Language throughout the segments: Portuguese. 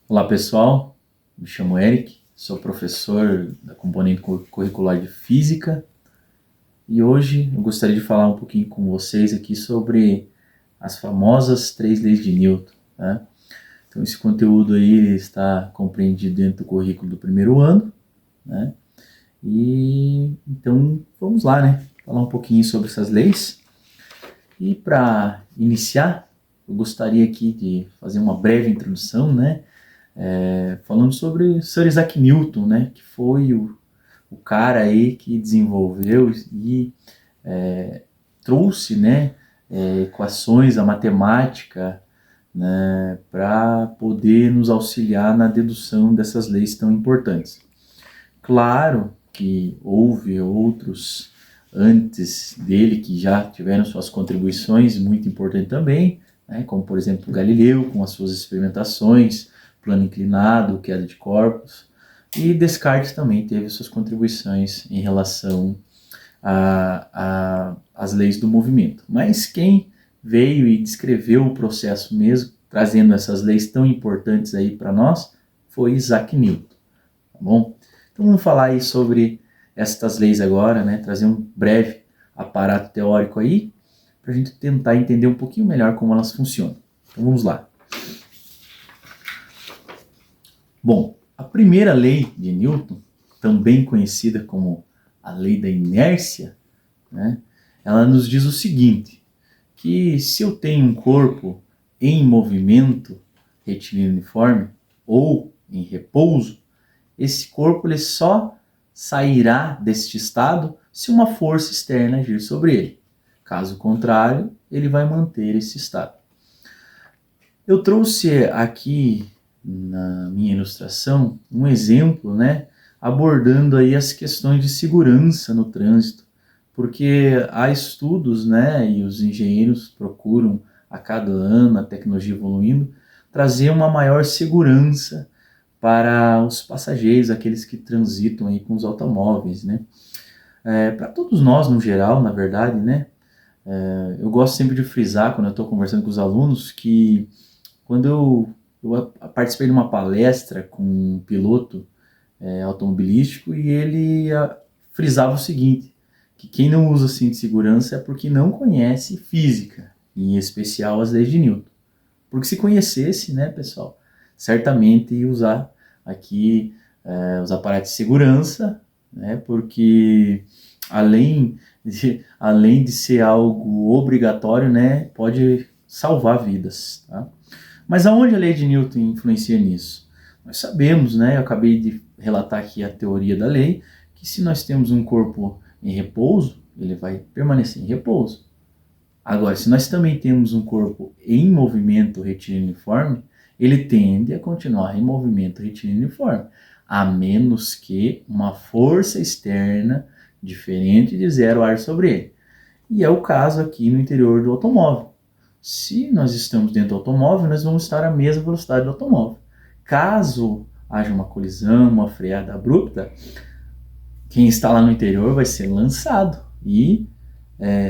Olá pessoal, me chamo Eric, sou professor da componente curricular de Física e hoje eu gostaria de falar um pouquinho com vocês aqui sobre as famosas três leis de Newton, né? Então esse conteúdo aí está compreendido dentro do currículo do primeiro ano, né? E então vamos lá, né? Falar um pouquinho sobre essas leis. E para iniciar, eu gostaria aqui de fazer uma breve introdução, né? Falando sobre Sir Isaac Newton, né, que foi o cara aí que desenvolveu e trouxe, né, equações, a matemática, né, para poder nos auxiliar na dedução dessas leis tão importantes. Claro que houve outros antes dele que já tiveram suas contribuições muito importantes também, né, como por exemplo Galileu com as suas experimentações, plano inclinado, queda de corpos, e Descartes também teve suas contribuições em relação às leis do movimento. Mas quem veio e descreveu o processo mesmo, trazendo essas leis tão importantes aí para nós, foi Isaac Newton, tá bom? Então vamos falar aí sobre estas leis agora, né? Trazer um breve aparato teórico aí, para a gente tentar entender um pouquinho melhor como elas funcionam. Então vamos lá. Bom, a primeira lei de Newton, também conhecida como a lei da inércia, né, ela nos diz o seguinte, que se eu tenho um corpo em movimento retilíneo uniforme ou em repouso, esse corpo ele só sairá deste estado se uma força externa agir sobre ele. Caso contrário, ele vai manter esse estado. Eu trouxe aqui na minha ilustração um exemplo, né, abordando aí as questões de segurança no trânsito, porque há estudos, né, e os engenheiros procuram a cada ano, a tecnologia evoluindo, trazer uma maior segurança para os passageiros, aqueles que transitam aí com os automóveis, né. Para todos nós no geral, na verdade, né, eu gosto sempre de frisar quando eu estou conversando com os alunos que quando eu participei de uma palestra com um piloto automobilístico e ele frisava o seguinte, que quem não usa cinto de segurança é porque não conhece física, em especial as leis de Newton. Porque se conhecesse, né, pessoal, certamente ia usar aqui os aparatos de segurança, né, porque além de ser algo obrigatório, né, pode salvar vidas, tá? Mas aonde a lei de Newton influencia nisso? Nós sabemos, né, eu acabei de relatar aqui a teoria da lei, que se nós temos um corpo em repouso, ele vai permanecer em repouso. Agora, se nós também temos um corpo em movimento retilíneo uniforme, ele tende a continuar em movimento retilíneo uniforme, a menos que uma força externa diferente de zero age sobre ele. E é o caso aqui no interior do automóvel. Se nós estamos dentro do automóvel, nós vamos estar à mesma velocidade do automóvel. Caso haja uma colisão, uma freada abrupta, quem está lá no interior vai ser lançado e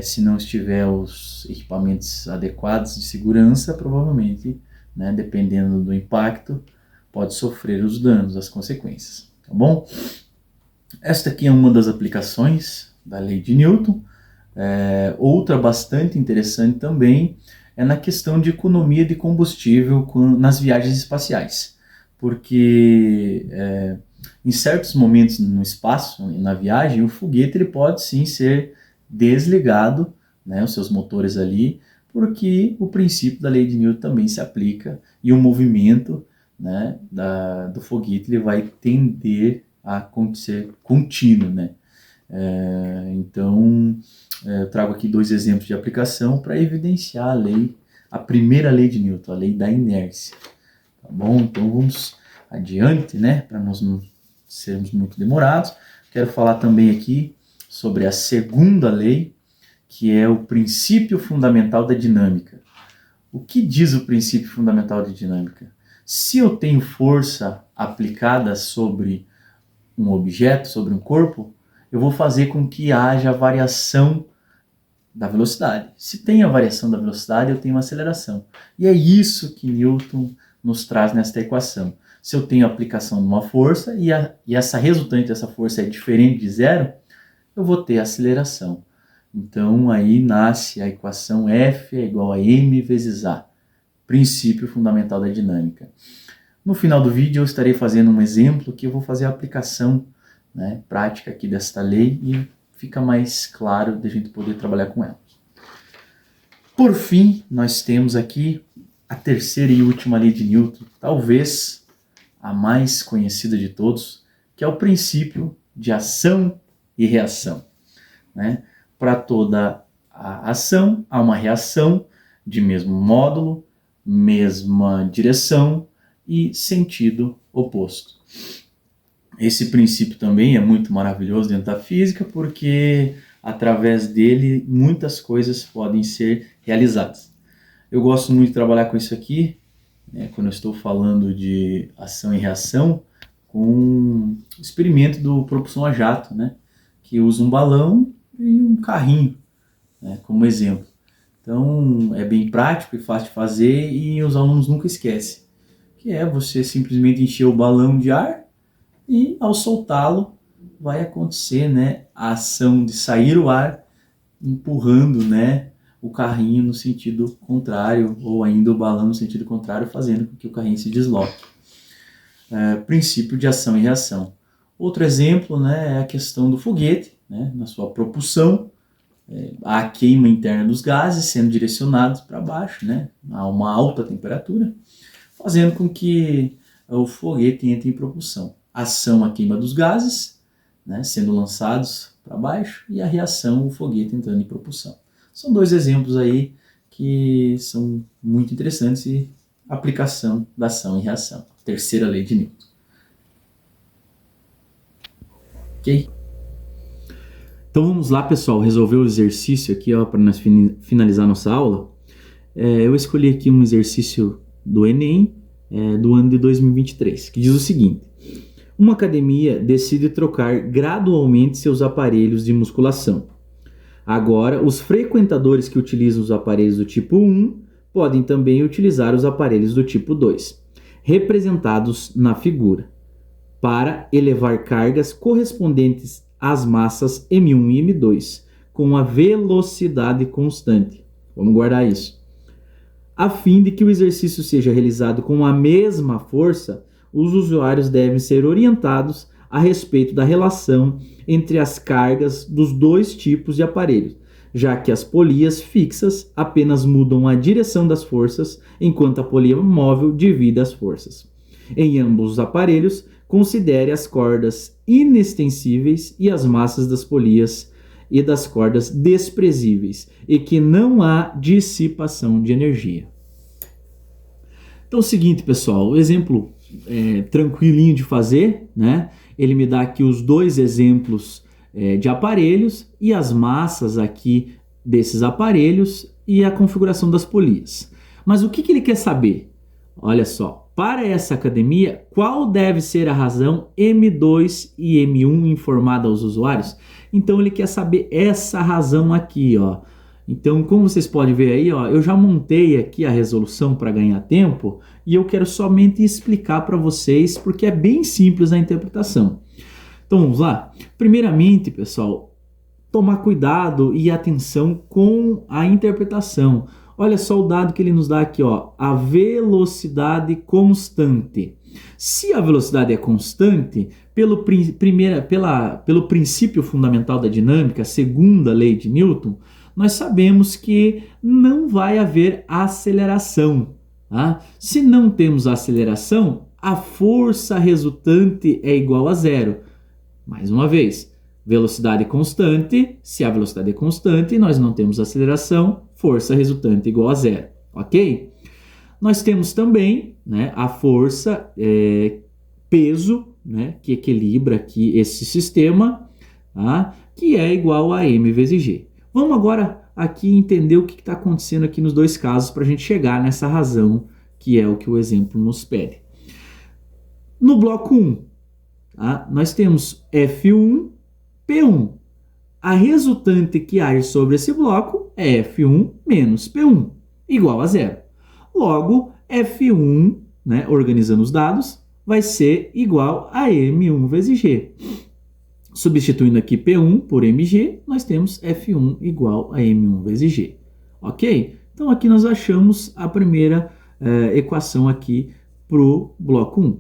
se não estiver os equipamentos adequados de segurança, provavelmente, né, dependendo do impacto, pode sofrer os danos, as consequências, tá bom? Esta aqui é uma das aplicações da lei de Newton. Outra bastante interessante também é na questão de economia de combustível nas viagens espaciais, porque em certos momentos no espaço, na viagem, o foguete ele pode sim ser desligado, né, os seus motores ali, porque o princípio da lei de Newton também se aplica e o movimento, né, do foguete ele vai tender a ser contínuo, né? Então, eu trago aqui dois exemplos de aplicação para evidenciar a lei, a primeira lei de Newton, a lei da inércia. Tá bom? Então vamos adiante, né? Para nós não sermos muito demorados. Quero falar também aqui sobre a segunda lei, que é o princípio fundamental da dinâmica. O que diz o princípio fundamental de dinâmica? Se eu tenho força aplicada sobre um objeto, sobre um corpo, eu vou fazer com que haja variação da velocidade. Se tem a variação da velocidade, eu tenho uma aceleração. E é isso que Newton nos traz nesta equação. se eu tenho a aplicação de uma força e essa resultante dessa força é diferente de zero, eu vou ter aceleração. Então aí nasce a equação F é igual a m vezes a, princípio fundamental da dinâmica. No final do vídeo eu estarei fazendo um exemplo que eu vou fazer a aplicação, né, prática aqui desta lei e fica mais claro de a gente poder trabalhar com ela. Por fim, nós temos aqui a terceira e última lei de Newton, talvez a mais conhecida de todos, que é o princípio de ação e reação, né? Para toda a ação, há uma reação de mesmo módulo, mesma direção e sentido oposto. Esse princípio também é muito maravilhoso dentro da física, porque através dele muitas coisas podem ser realizadas. Eu gosto muito de trabalhar com isso aqui, né, quando eu estou falando de ação e reação, com o experimento do propulsão a jato, né, que usa um balão e um carrinho, né, como exemplo. Então é bem prático e fácil de fazer e os alunos nunca esquecem, que é você simplesmente encher o balão de ar e ao soltá-lo vai acontecer, né, a ação de sair o ar empurrando, né, o carrinho no sentido contrário ou ainda o balão no sentido contrário, fazendo com que o carrinho se desloque. Princípio de ação e reação. Outro exemplo, né, é a questão do foguete, né, na sua propulsão, a queima interna dos gases sendo direcionados para baixo, né, a uma alta temperatura, fazendo com que o foguete entre em propulsão. Ação, a queima dos gases, né, sendo lançados para baixo, e a reação, o foguete entrando em propulsão. São dois exemplos aí que são muito interessantes e aplicação da ação e reação. Terceira lei de Newton. Ok? Então vamos lá, pessoal, resolver o exercício aqui para nós finalizar nossa aula. Eu escolhi aqui um exercício do Enem do ano de 2023, que diz o seguinte: uma academia decide trocar gradualmente seus aparelhos de musculação. Agora, os frequentadores que utilizam os aparelhos do tipo 1 podem também utilizar os aparelhos do tipo 2, representados na figura, para elevar cargas correspondentes às massas M1 e M2, com a velocidade constante. Vamos guardar isso. A fim de que o exercício seja realizado com a mesma força, os usuários devem ser orientados a respeito da relação entre as cargas dos dois tipos de aparelhos, já que as polias fixas apenas mudam a direção das forças, enquanto a polia móvel divide as forças. Em ambos os aparelhos, considere as cordas inextensíveis e as massas das polias e das cordas desprezíveis, e que não há dissipação de energia. Então é o seguinte, pessoal, o exemplo tranquilinho de fazer, né? Ele me dá aqui os dois exemplos de aparelhos e as massas aqui desses aparelhos e a configuração das polias. Mas o que ele quer saber? Olha só, para essa academia, qual deve ser a razão M2 e M1 informada aos usuários? Então ele quer saber essa razão aqui, ó. Então, como vocês podem ver aí, ó, eu já montei aqui a resolução para ganhar tempo e eu quero somente explicar para vocês porque é bem simples a interpretação. Então vamos lá? Primeiramente, pessoal, tomar cuidado e atenção com a interpretação. Olha só o dado que ele nos dá aqui, ó, a velocidade constante. Se a velocidade é constante, pelo princípio fundamental da dinâmica, a segunda lei de Newton, nós sabemos que não vai haver aceleração. Tá? Se não temos aceleração, a força resultante é igual a zero. Mais uma vez, velocidade constante. Se a velocidade é constante, nós não temos aceleração, força resultante é igual a zero. Ok? Nós temos também, né, a força, peso, né, que equilibra aqui esse sistema, tá? Que é igual a m vezes g. Vamos agora aqui entender o que está acontecendo aqui nos dois casos para a gente chegar nessa razão que é o que o exemplo nos pede. No bloco 1, tá? Nós temos F1, P1. A resultante que age sobre esse bloco é F1 menos P1, igual a zero. Logo, F1, né, organizando os dados, vai ser igual a M1 vezes G. Substituindo aqui P1 por MG, nós temos F1 igual a M1 vezes G. Ok? Então aqui nós achamos a primeira equação aqui para o bloco 1,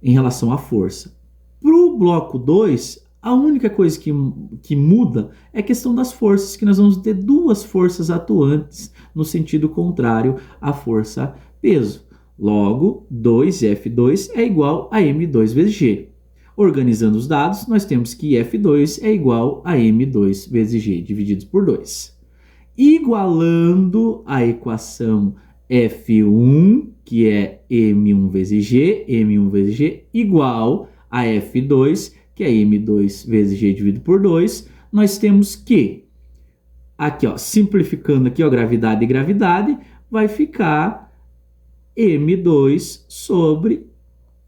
em relação à força. Para o bloco 2, a única coisa que muda é a questão das forças, que nós vamos ter duas forças atuantes no sentido contrário à força peso. Logo, 2F2 é igual a M2 vezes G. Organizando os dados, nós temos que F2 é igual a M2 vezes G, divididos por 2. Igualando a equação F1, que é M1 vezes G, igual a F2, que é M2 vezes G dividido por 2, nós temos que, aqui ó, simplificando aqui ó, gravidade e gravidade, vai ficar M2 sobre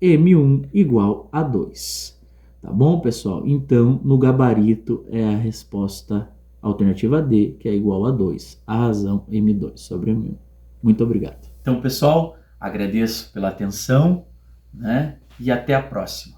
M1 igual a 2. Tá bom, pessoal? Então, no gabarito é a resposta alternativa D, que é igual a 2. A razão M2 sobre M1. Muito obrigado. Então, pessoal, agradeço pela atenção, né? E até a próxima.